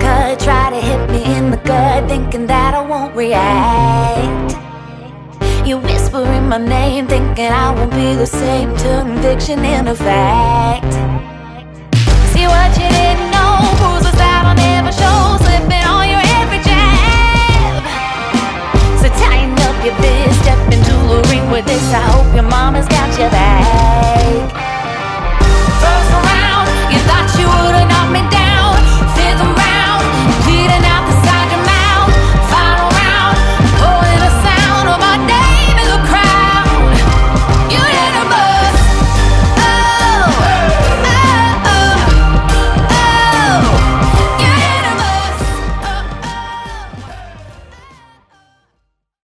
cut, try to hit me in the gut, thinking that I won't react. You whisper in my name, thinking I won't be the same. Turn fiction into fact. See what you didn't know, bruises that I'll never show.